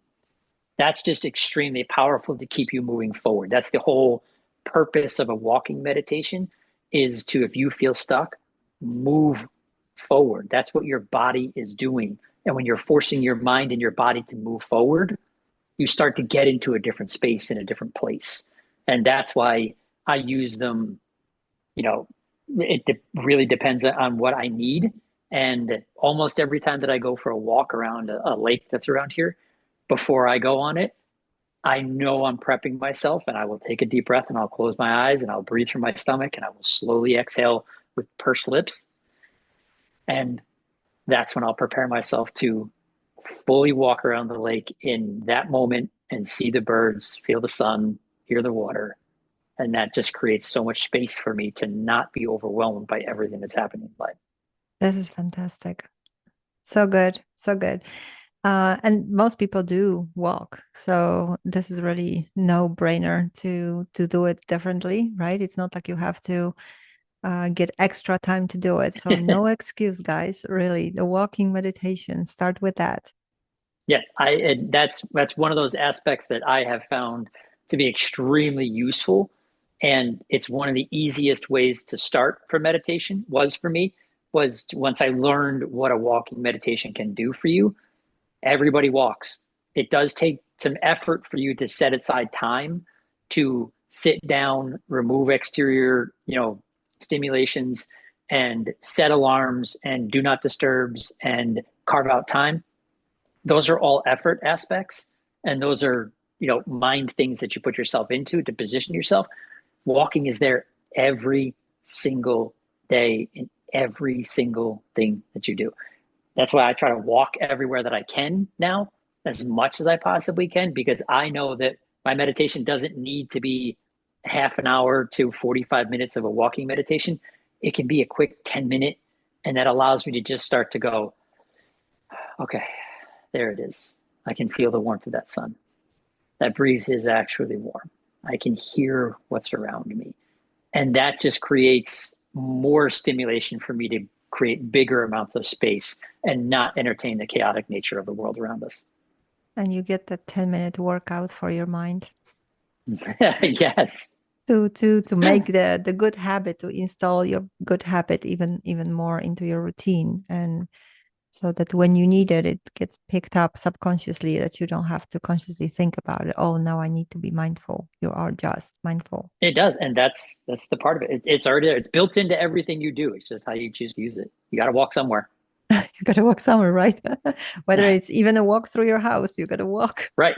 that's just extremely powerful to keep you moving forward. That's the whole purpose of a walking meditation, is to, if you feel stuck, move forward. That's what your body is doing. And when you're forcing your mind and your body to move forward, you start to get into a different space, in a different place. And that's why I use them. It really depends on what I need. And almost every time that I go for a walk around a lake that's around here, before I go on it, I know I'm prepping myself, and I will take a deep breath, and I'll close my eyes, and I'll breathe through my stomach, and I will slowly exhale with pursed lips. And that's when I'll prepare myself to fully walk around the lake in that moment and see the birds, feel the sun, hear the water. And that just creates so much space for me to not be overwhelmed by everything that's happening in life. This is fantastic. So good. So good. And most people do walk. So this is really no brainer to do it differently, right? It's not like you have to get extra time to do it. So no excuse, guys. Really, the walking meditation, start with that. Yeah, that's one of those aspects that I have found to be extremely useful. And it's one of the easiest ways to start for meditation, was for me, was once I learned what a walking meditation can do for you. Everybody walks. It does take some effort for you to set aside time to sit down, remove exterior, stimulations, and set alarms and do not disturbs and carve out time. Those are all effort aspects, and those are, mind things that you put yourself into to position yourself. Walking is there every single day in every single thing that you do. That's why I try to walk everywhere that I can now, as much as I possibly can, because I know that my meditation doesn't need to be half an hour to 45 minutes of a walking meditation. It can be a quick 10-minute, and that allows me to just start to go, okay, there it is. I can feel the warmth of that sun. That breeze is actually warm. I can hear what's around me. And that just creates more stimulation for me to create bigger amounts of space and not entertain the chaotic nature of the world around us. And you get that 10-minute workout for your mind. Yes. To make the good habit, to install your good habit even more into your routine, and so that when you need it, it gets picked up subconsciously, that you don't have to consciously think about it. Oh, now I need to be mindful. You are just mindful. It does. And that's the part of it. It's already there. It's built into everything you do. It's just how you choose to use it. You got to walk somewhere. You got to walk somewhere, right? Whether it's even a walk through your house, you got to walk. Right.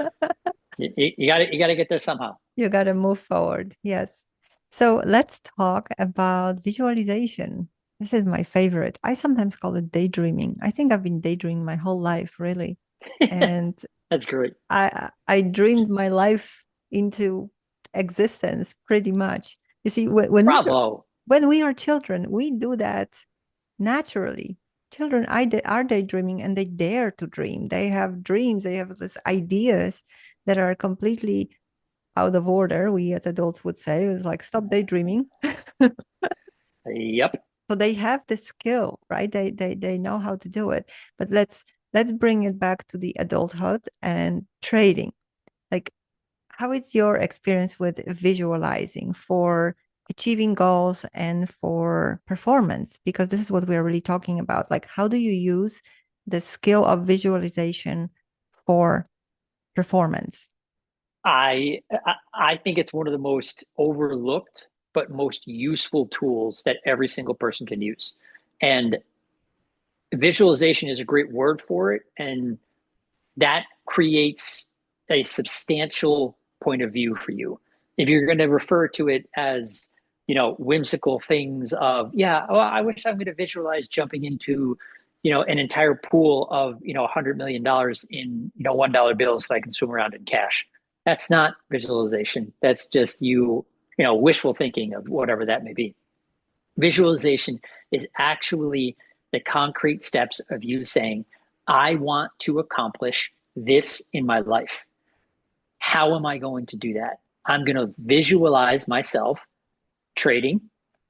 You got to get there somehow. You got to move forward. Yes. So let's talk about visualization. This is my favorite. I sometimes call it daydreaming. I think I've been daydreaming my whole life, really. And That's great. I dreamed my life into existence pretty much. You see, Bravo. when we are children, we do that naturally. Children are daydreaming, and they dare to dream. They have dreams. They have these ideas that are completely out of order. We as adults would say, it's like, stop daydreaming. Yep. So they have the skill, right? They know how to do it. But let's bring it back to the adulthood and trading. Like, how is your experience with visualizing for achieving goals and for performance? Because this is what we're really talking about. Like, how do you use the skill of visualization for performance? I think it's one of the most overlooked but most useful tools that every single person can use. And visualization is a great word for it. And that creates a substantial point of view for you. If you're going to refer to it as, whimsical things of, yeah, well, I wish I'm going to visualize jumping into, an entire pool of, $100 million in, $1 bills so I can swim around in cash. That's not visualization. That's just you, wishful thinking of whatever that may be. Visualization is actually the concrete steps of you saying, I want to accomplish this in my life. How am I going to do that? I'm going to visualize myself trading.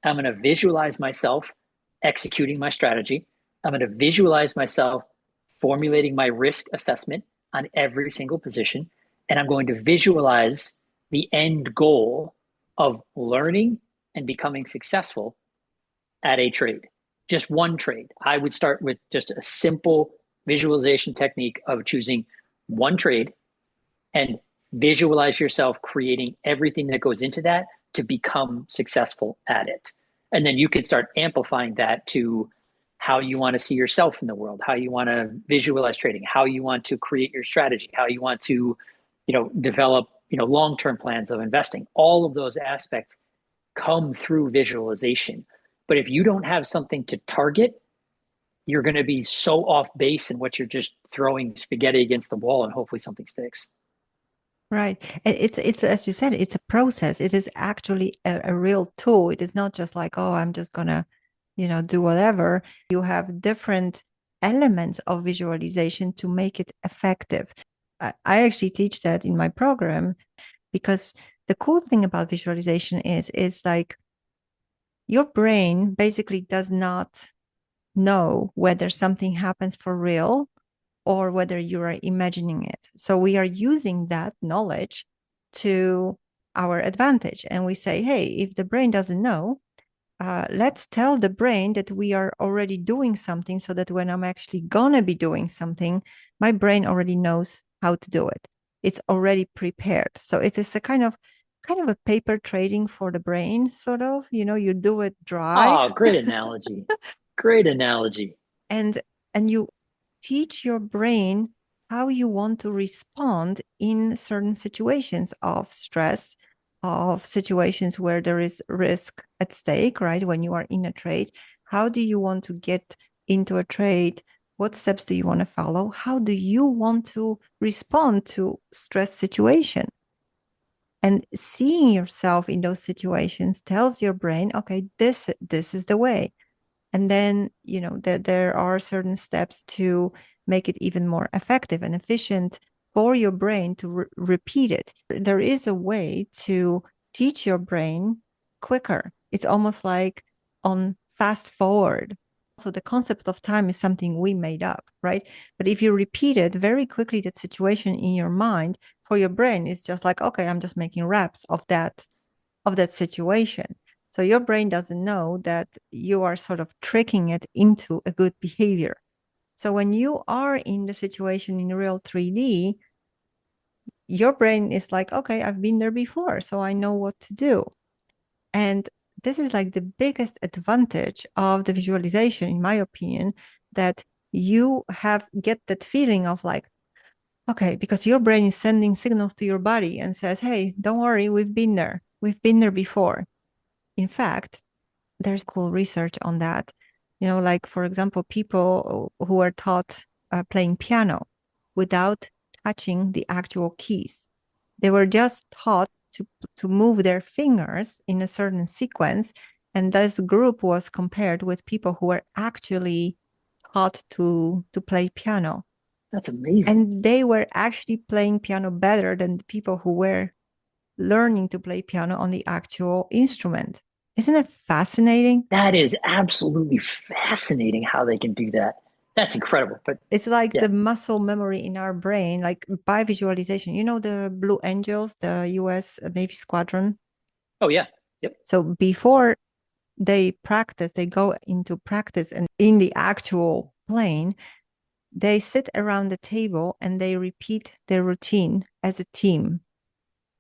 I'm going to visualize myself executing my strategy. I'm going to visualize myself formulating my risk assessment on every single position. And I'm going to visualize the end goal of learning and becoming successful at a trade. Just one trade. I would start with just a simple visualization technique of choosing one trade and visualize yourself creating everything that goes into that to become successful at it. And then you can start amplifying that to how you want to see yourself in the world, how you want to visualize trading, how you want to create your strategy, how you want to, develop, long-term plans of investing. All of those aspects come through visualization. But if you don't have something to target, you're going to be so off base in what you're just throwing spaghetti against the wall and hopefully something sticks. Right. It's as you said, it's a process. It is actually a real tool. It is not just like, oh, I'm just gonna, do whatever. You have different elements of visualization to make it effective. I actually teach that in my program, because the cool thing about visualization is like your brain basically does not know whether something happens for real or whether you are imagining it. So we are using that knowledge to our advantage. And we say, hey, if the brain doesn't know, let's tell the brain that we are already doing something, so that when I'm actually gonna be doing something, my brain already knows how to do it. It's already prepared. So it is a kind of a paper trading for the brain, sort of. You do it dry. Oh, great analogy. Great analogy. and and you teach your brain how you want to respond in certain situations of stress, of situations where there is risk at stake, right? When you are in a trade, how do you want to get into a trade? What steps do you want to follow? How do you want to respond to stress situation? And seeing yourself in those situations tells your brain, okay, this is the way. And then, there are certain steps to make it even more effective and efficient for your brain to repeat it. There is a way to teach your brain quicker. It's almost like on fast forward. So the concept of time is something we made up, right? But if you repeat it very quickly, that situation in your mind, for your brain, it's just like, okay, I'm just making reps of that situation. So your brain doesn't know that you are sort of tricking it into a good behavior. So when you are in the situation in real 3D, your brain is like, okay, I've been there before, so I know what to do. And this is like the biggest advantage of the visualization, in my opinion, that you get that feeling of like, okay, because your brain is sending signals to your body and says, hey, don't worry, we've been there. We've been there before. In fact, there's cool research on that. Like, for example, people who are taught playing piano without touching the actual keys. They were just taught to move their fingers in a certain sequence. And this group was compared with people who were actually taught to play piano. That's amazing. And they were actually playing piano better than the people who were learning to play piano on the actual instrument. Isn't it fascinating? That is absolutely fascinating how they can do that. That's incredible. But It's like yeah. the muscle memory in our brain, like by visualization. You know the Blue Angels, the US Navy Squadron? Oh, yeah. Yep. So before they practice, they go into practice and in the actual plane, they sit around the table and they repeat their routine as a team.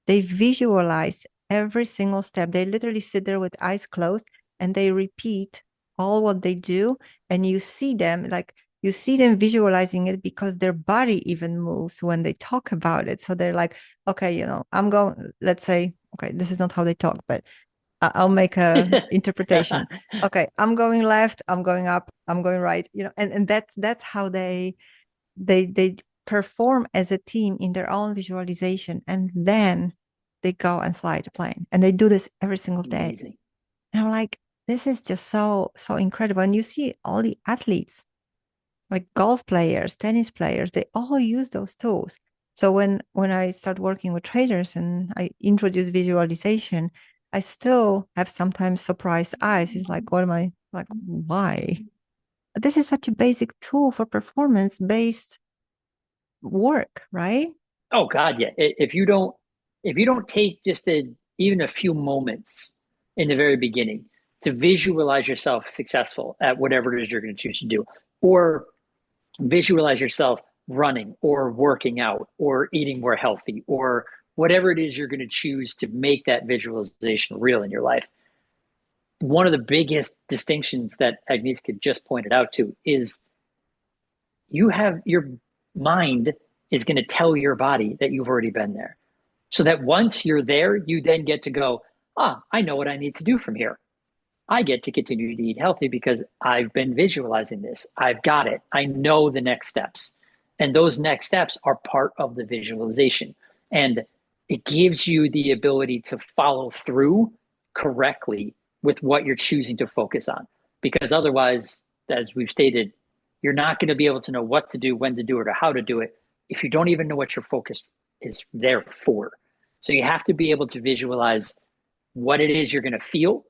They visualize every single step. They literally sit there with eyes closed and they repeat all what they do. And you see them visualizing it because their body even moves when they talk about it. So they're like, okay, I'm going, let's say, okay, this is not how they talk, but I'll make a interpretation. Okay, I'm going left, I'm going up, I'm going right, and that's how they perform as a team in their own visualization, and then they go and fly the plane, and they do this every single day. Amazing. And I'm like, this is just so incredible. And you see all the athletes, like golf players, tennis players, they all use those tools. So when I start working with traders and I introduce visualization, I still have sometimes surprised eyes. It's like, what am I like? Why? This is such a basic tool for performance based work, right? Oh God, yeah. If you don't take just even a few moments in the very beginning to visualize yourself successful at whatever it is you're going to choose to do, or visualize yourself running or working out or eating more healthy or whatever it is you're going to choose to make that visualization real in your life. One of the biggest distinctions that Agnieszka just pointed out to is you have your mind is going to tell your body that you've already been there. So that once you're there, you then get to go, I know what I need to do from here. I get to continue to eat healthy because I've been visualizing this. I've got it. I know the next steps. And those next steps are part of the visualization. And it gives you the ability to follow through correctly with what you're choosing to focus on. Because otherwise, as we've stated, you're not going to be able to know what to do, when to do it, or how to do it if you don't even know what your focus is there for. So you have to be able to visualize what it is you're going to feel,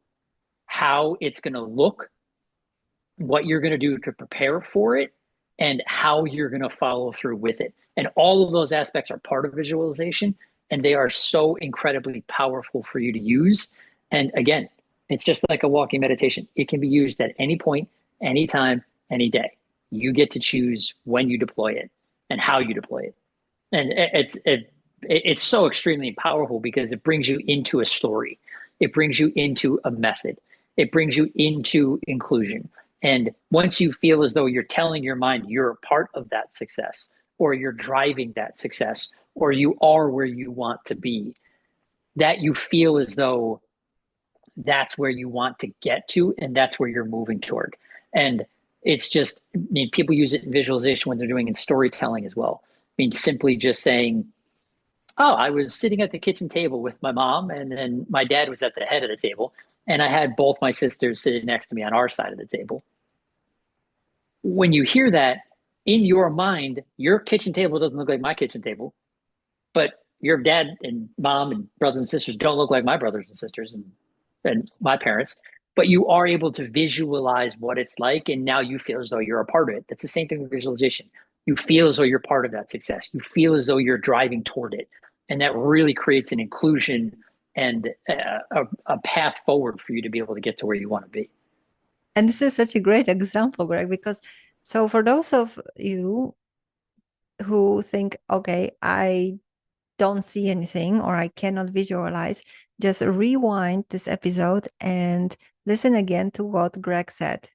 how it's going to look, what you're going to do to prepare for it, and how you're going to follow through with it. And all of those aspects are part of visualization, and they are so incredibly powerful for you to use. And again, it's just like a walking meditation. It can be used at any point, anytime, any day. You get to choose when you deploy it and how you deploy it. And it's so extremely powerful because it brings you into a story. It brings you into a method. It brings you into inclusion. And once you feel as though you're telling your mind you're a part of that success, or you're driving that success, or you are where you want to be, that you feel as though that's where you want to get to and that's where you're moving toward. And it's just, I mean, people use it in visualization when they're doing in storytelling as well. I mean, simply just saying, oh, I was sitting at the kitchen table with my mom, and then my dad was at the head of the table, and I had both my sisters sitting next to me on our side of the table. When you hear that in your mind, your kitchen table doesn't look like my kitchen table, but your dad and mom and brothers and sisters don't look like my brothers and sisters and my parents, but you are able to visualize what it's like. And now you feel as though you're a part of it. That's the same thing with visualization. You feel as though you're part of that success. You feel as though you're driving toward it. And that really creates an inclusion and a path forward for you to be able to get to where you want to be. And this is such a great example, Greg, because so for those of you who think, okay, I don't see anything or I cannot visualize, just rewind this episode and listen again to what Greg said.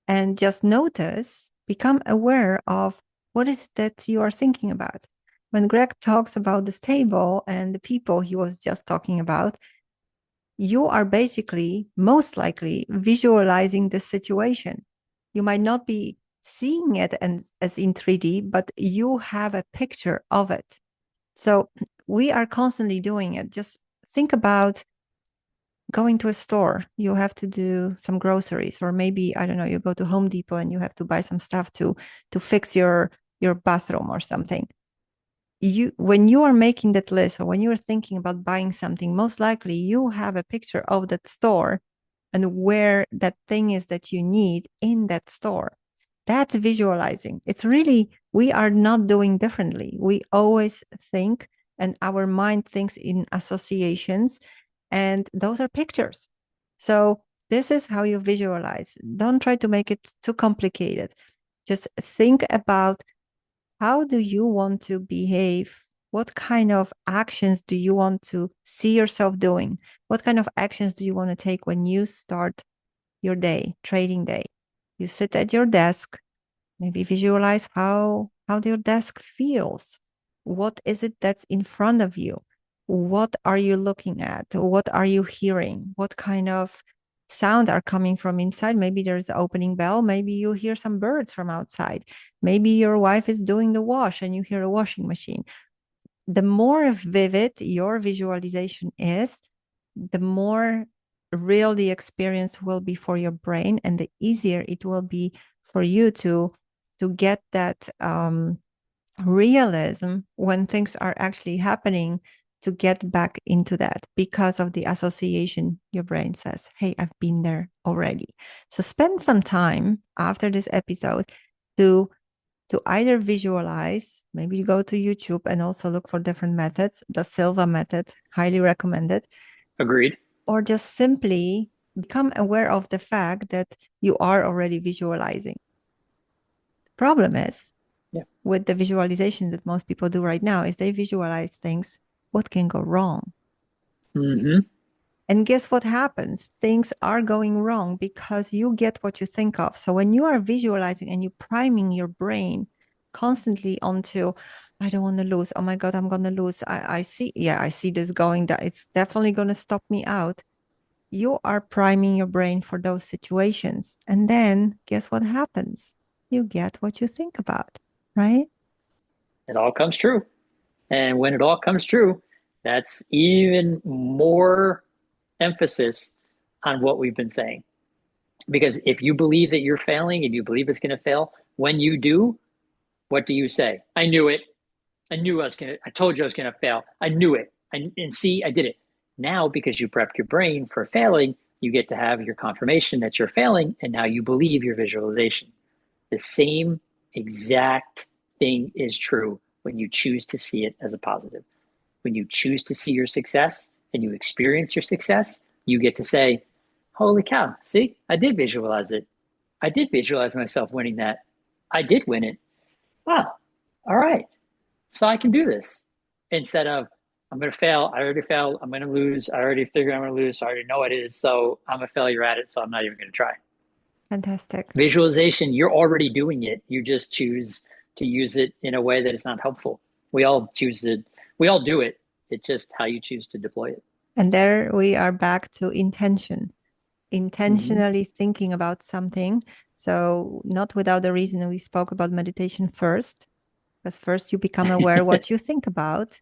And just notice, become aware of what is it that you are thinking about. When Greg talks about this table and the people he was just talking about, you are basically most likely visualizing the situation. You might not be seeing it as in 3D, but you have a picture of it. So we are constantly doing it. Just think about going to a store. You have to do some groceries, or maybe, I don't know, you go to Home Depot and you have to buy some stuff to fix your bathroom or something. When you are making that list, or when you're thinking about buying something, most likely you have a picture of that store and where that thing is that you need in that store. That's visualizing. It's really, we are not doing differently. We always think, and our mind thinks in associations, and those are pictures. So this is how you visualize. Don't try to make it too complicated. Just think about, how do you want to behave? What kind of actions do you want to see yourself doing? What kind of actions do you want to take when you start your day, trading day? You sit at your desk, maybe visualize how your desk feels. What is it that's in front of you? What are you looking at? What are you hearing? What kind of sound are coming from inside? Maybe there's an opening bell. Maybe you hear some birds from outside. Maybe your wife is doing the wash and you hear a washing machine. The more vivid your visualization is, the more real the experience will be for your brain, and the easier it will be for you to get that realism when things are actually happening, to get back into that, because of the association. Your brain says, hey, I've been there already. So spend some time after this episode to either visualize, maybe you go to YouTube and also look for different methods. The Silva method, highly recommended. Agreed. Or just simply become aware of the fact that you are already visualizing. The problem is, with the visualization that most people do right now, is they visualize things, what can go wrong. Mm-hmm. And guess what happens? Things are going wrong because you get what you think of. So when you are visualizing and you priming your brain constantly onto, I don't want to lose. Oh my God, I'm going to lose. I see this going, that it's definitely going to stop me out. You are priming your brain for those situations. And then guess what happens? You get what you think about, right? It all comes true. And when it all comes true, that's even more emphasis on what we've been saying. Because if you believe that you're failing and you believe it's going to fail, when you do, what do you say? I knew it. I knew I told you I was going to fail. I knew it. And see, I did it. Now, because you prepped your brain for failing, you get to have your confirmation that you're failing. And now you believe your visualization. The same exact thing is true when you choose to see it as a positive. When you choose to see your success and you experience your success, you get to say, holy cow, see, I did visualize it. I did visualize myself winning that. I did win it. Wow. All right. So I can do this, instead of, I'm going to fail. I already failed. I'm going to lose. I already figured I'm going to lose. So I already know it is. So I'm a failure at it. So I'm not even going to try. Fantastic. Visualization, you're already doing it. You just choose to use it in a way that is not helpful. We all do it. It's just how you choose to deploy it. And there we are back to intention, intentionally thinking about something. So not without a reason, we spoke about meditation first, because first you become aware what you think about,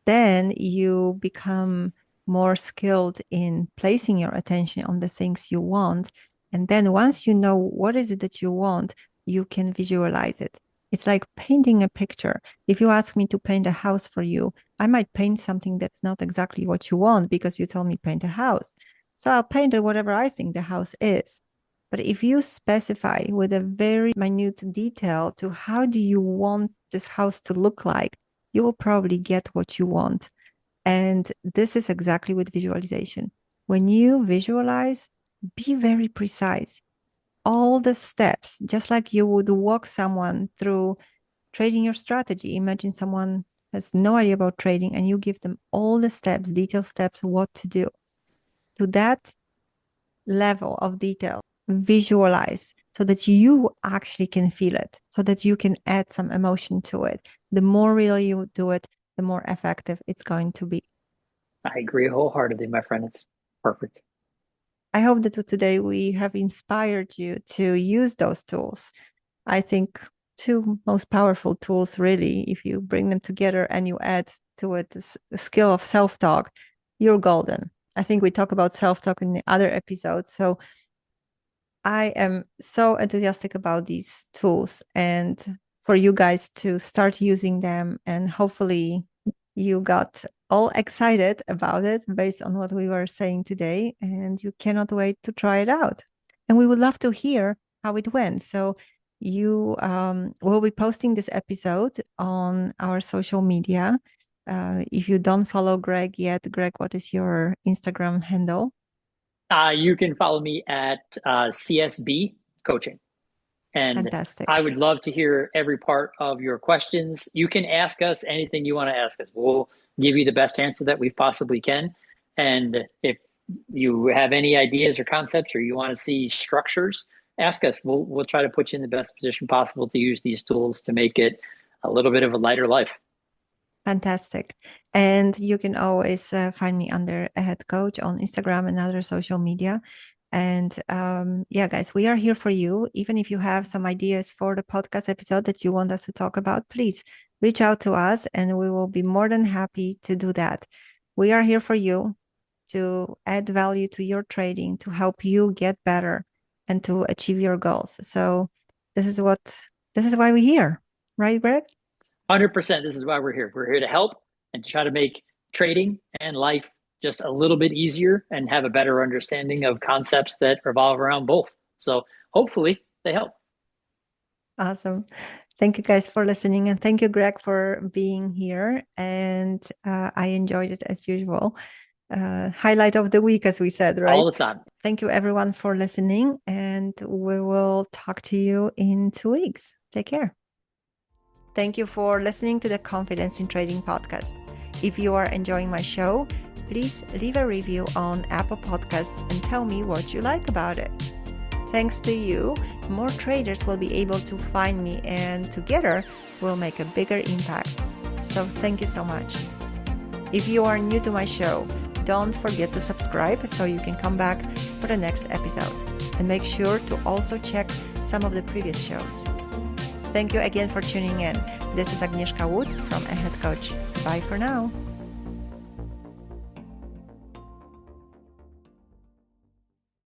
then you become more skilled in placing your attention on the things you want. And then once you know what is it that you want, you can visualize it. It's like painting a picture. If you ask me to paint a house for you, I might paint something that's not exactly what you want because you told me paint a house. So I'll paint it whatever I think the house is. But if you specify with a very minute detail to how do you want this house to look like, you will probably get what you want. And this is exactly with visualization. When you visualize, be very precise. All the steps, just like you would walk someone through trading your strategy. Imagine someone has no idea about trading and you give them all the steps, detailed steps, what to do. To that level of detail, visualize so that you actually can feel it, so that you can add some emotion to it. The more real you do it, the more effective it's going to be. I agree wholeheartedly, my friend. It's perfect. I hope that today we have inspired you to use those tools. I think two most powerful tools, really, if you bring them together and you add to it the skill of self-talk, you're golden. I think we talk about self-talk in the other episodes. So I am so enthusiastic about these tools and for you guys to start using them. And hopefully you got all excited about it based on what we were saying today. And you cannot wait to try it out. And we would love to hear how it went. So you will be posting this episode on our social media. If you don't follow Greg yet, Greg, what is your Instagram handle? You can follow me at CSB Coaching. And Fantastic. I would love to hear every part of your questions. You can ask us anything you want to ask us. We'll give you the best answer that we possibly can. And if you have any ideas or concepts or you want to see structures, ask us. We'll try to put you in the best position possible to use these tools to make it a little bit of a lighter life. Fantastic. And you can always find me under a head coach on Instagram and other social media. And yeah, guys, we are here for you. Even if you have some ideas for the podcast episode that you want us to talk about, please reach out to us and we will be more than happy to do that. We are here for you to add value to your trading, to help you get better and to achieve your goals. So this is why we're here, right, Greg? 100%. This is why we're here. We're here to help and to try to make trading and life just a little bit easier and have a better understanding of concepts that revolve around both. So hopefully they help. Awesome. Thank you guys for listening. And thank you, Greg, for being here. And I enjoyed it as usual. Highlight of the week, as we said, right? All the time. Thank you, everyone, for listening. And we will talk to you in 2 weeks. Take care. Thank you for listening to the Confidence in Trading podcast. If you are enjoying my show, please leave a review on Apple Podcasts and tell me what you like about it. Thanks to you, more traders will be able to find me and together we'll make a bigger impact. So thank you so much. If you are new to my show, don't forget to subscribe so you can come back for the next episode. And make sure to also check some of the previous shows. Thank you again for tuning in. This is Agnieszka Wood from A Head Coach. Bye for now.